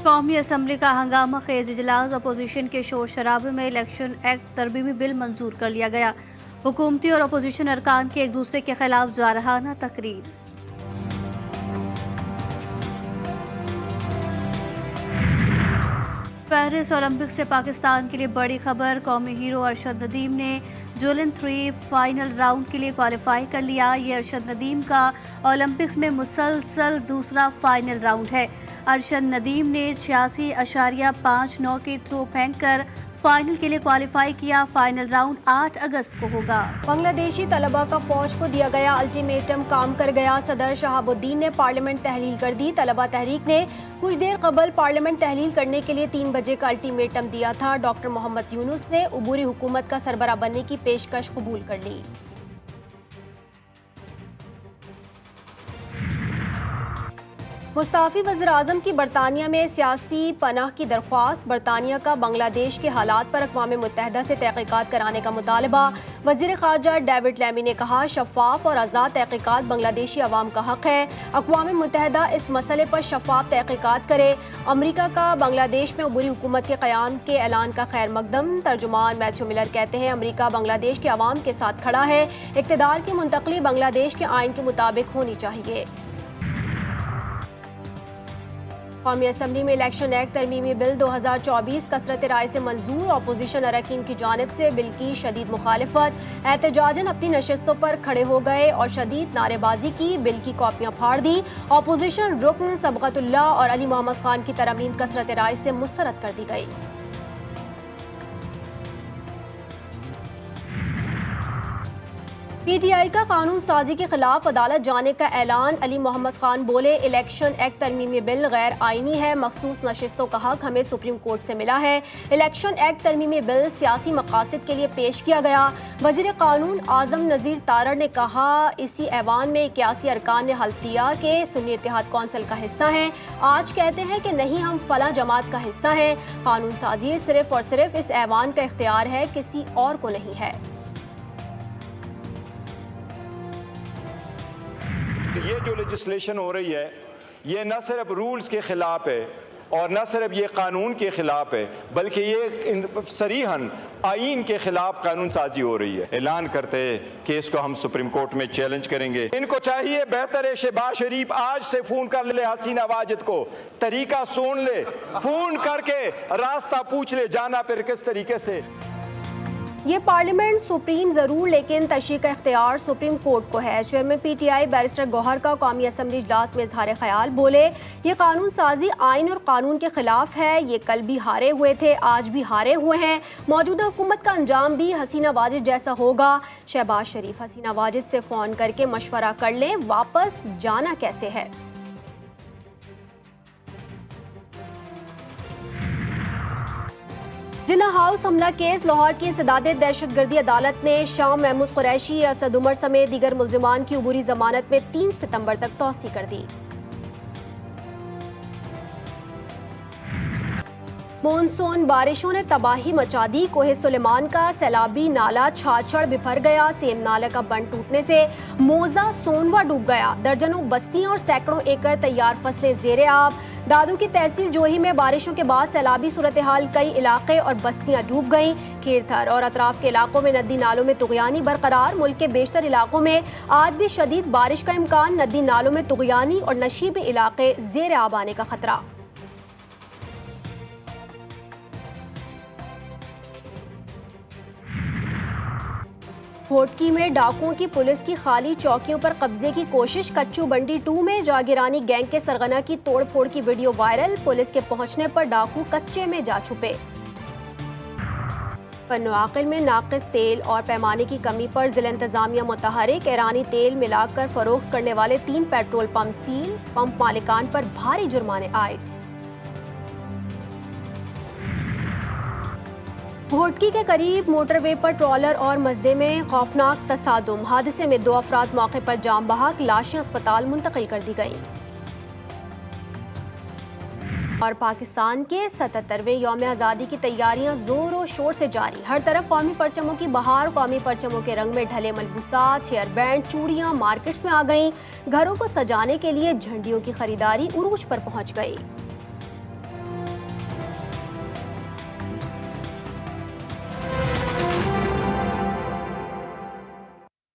कौमी असम्बली का हंगामा खेज इजलास। अपोजिशन के शोर शराबे में इलेक्शन एक्ट तरमीमी बिल मंजूर कर लिया गया। हुकूमती और अपोजिशन अरकान के एक दूसरे के खिलाफ जारहाना तकरीर। पेरिस ओलंपिक से पाकिस्तान के लिए बड़ी खबर। कौमी हीरो अरशद नदीम ने जोलिन 3 फाइनल राउंड के लिए क्वालिफाई कर लिया। ये अरशद नदीम का ओलंपिक्स में मुसलसल दूसरा फाइनल राउंड है। अरशद नदीम ने 86.59 के थ्रो फेंककर फाइनल के लिए क्वालिफाई किया। फाइनल राउंड 8 अगस्त को होगा। बांग्लादेशी तलबा का फौज को दिया गया अल्टीमेटम काम कर गया। सदर शहाबुद्दीन ने पार्लियामेंट तहलील कर दी। तलबा तहरीक ने कुछ देर कबल पार्लियामेंट तहलील करने के लिए 3 बजे का अल्टीमेटम दिया था। डॉक्टर मोहम्मद यूनुस ने उबूरी हुकूमत का सरबरा बनने की पेशकश कबूल कर ली। मुस्ताफी वज़ीर आज़म की बरतानिया में सियासी पनाह की दरख्वास्त। बरतानिया का बांग्लादेश के हालात पर अक़वाम मुत्तहिदा से तहक़ीक़ात कराने का मुतालबा। वज़ीर ख़ारजा डेविड लैमी ने कहा, शफ़ाफ़ और आज़ाद तहक़ीक़ात बांग्लादेशी अवाम का हक़ है। अक़वाम मुत्तहिदा इस मसले पर शफ़ाफ़ तहक़ीक़ात करे। अमरीका का बांग्लादेश में उबूरी हुकूमत के क़याम के ऐलान का खैर मकदम। तर्जुमान मैथ्यू मिलर कहते हैं, अमरीका बांग्लादेश के अवाम के साथ खड़ा है। इक़्तिदार की मुंतक़ली बांग्लादेश के आइन के मुताबिक होनी चाहिए। कौमी असम्बली में इलेक्शन एक्ट तरमीमी बिल 2024 कसरत राय से मंजूर। अपोजिशन अरकान की जानिब से बिल की शदीद मुखालिफत। एहतजाजन अपनी नशस्तों पर खड़े हो गए और शदीद नारेबाजी की। बिल की कॉपियां फाड़ दी। अपोजिशन रुकन सबकतुल्लाह और अली मोहम्मद खान की तरमीम कसरत राय से मुस्तरद कर दी गई। पीटीआई का कानून साजी के खिलाफ अदालत जाने का ऐलान। अली मोहम्मद खान बोले, इलेक्शन एक्ट तरमीमी बिल गैर आईनी है। मखसूस नशिस्तों का हक हमें सुप्रीम कोर्ट से मिला है। इलेक्शन एक्ट तरमीमी बिल सियासी मकासद के लिए पेश किया गया। वजीर कानून आजम नज़ीर तारड़ ने कहा, इसी ऐवान में 81 अरकान ने हल्फ दिया कि सुन्नी इत्तेहाद कौंसिल का हिस्सा हैं। आज कहते हैं कि नहीं, हम फला जमात का हिस्सा हैं। कानून साजी सिर्फ और सिर्फ इस ऐवान का इख्तियार है, किसी और को नहीं है। ये जो लेजिस्लेशन हो रही है, ये न सिर्फ रूल्स के खिलाफ है और न सिर्फ ये कानून के खिलाफ है, बल्कि ये सरीहन आईन के खिलाफ कानून साजी हो रही है। ऐलान करते हैं कि इसको हम सुप्रीम कोर्ट में चैलेंज करेंगे। इनको चाहिए, बेहतर है शहबाज शरीफ आज से फोन कर ले हसीना वाजिद को, तरीका सुन ले, फोन करके रास्ता पूछ ले, जाना फिर किस तरीके से। ये पार्लियामेंट सुप्रीम जरूर, लेकिन तशरीह का इख्तियार सुप्रीम कोर्ट को है। चेयरमैन पीटीआई बैरिस्टर गौहर का कौमी असम्बली इजलास में इजहार ख्याल। बोले, ये कानून साजी आइन और कानून के खिलाफ है। ये कल भी हारे हुए थे, आज भी हारे हुए हैं। मौजूदा हुकूमत का अंजाम भी हसीना वाजिद जैसा होगा। शहबाज शरीफ हसीना वाजिद से फ़ोन करके मशवरा कर लें, वापस जाना कैसे है। जिन्ना हाउस हमला केस। लाहौर की सदादे दहशतगर्दी अदालत ने शाम महमूद कुरैशी, असद उमर समेत दीगर मुल्जिमान की उबूरी जमानत में 3 सितंबर तक तौसी कर दी। मानसून बारिशों ने तबाही मचा दी। कोहे सुलेमान का सैलाबी नाला छाछड़ बिफर गया। सेम नाले का बंद टूटने से मोजा सोनवा डूब गया। दर्जनों बस्तियां और सैकड़ों एकड़ तैयार फसलें जेरे आब। दादू की तहसील जोही में बारिशों के बाद सैलाबी सूरत हाल, कई इलाके और बस्तियां डूब गईं। खीरथर और अतराफ के इलाकों में नदी नालों में तुगयानी बरकरार। मुल्क के बेशतर इलाकों में आज भी शदीद बारिश का इम्कान। नदी नालों में तुगयानी और नशीबी इलाके जेर आब आने का खतरा। घोटकी में डाकुओं की पुलिस की खाली चौकियों पर कब्जे की कोशिश। कच्चू बंडी 2 में जागीरानी गैंग के सरगना की तोड़फोड़ की वीडियो वायरल। पुलिस के पहुंचने पर डाकू कच्चे में जा छुपे। पन्नुआकिल में नाकिस तेल और पैमाने की कमी पर जिला इंतजामिया मुतहरिक। ईरानी तेल मिलाकर फरोख्त करने वाले 3 पेट्रोल पंप सील। पंप मालिकान पर भारी जुर्माने आयद। घोटकी के करीब मोटरवे पर ट्रॉलर और मजदे में खौफनाक तसादुम। हादसे में 2 अफराद मौके पर जाम बहक। लाशें अस्पताल मुंतकिल कर दी गईं। और पाकिस्तान के 77वें यौम आज़ादी की तैयारियां जोर और शोर से जारी। हर तरफ कौमी परचमों की बहार। कौमी परचमों के रंग में ढले मलबूसात, हेयर बैंड, चूड़ियां मार्केट्स में आ गईं। घरों को सजाने के लिए झंडियों की खरीदारी उरूज पर पहुंच गई।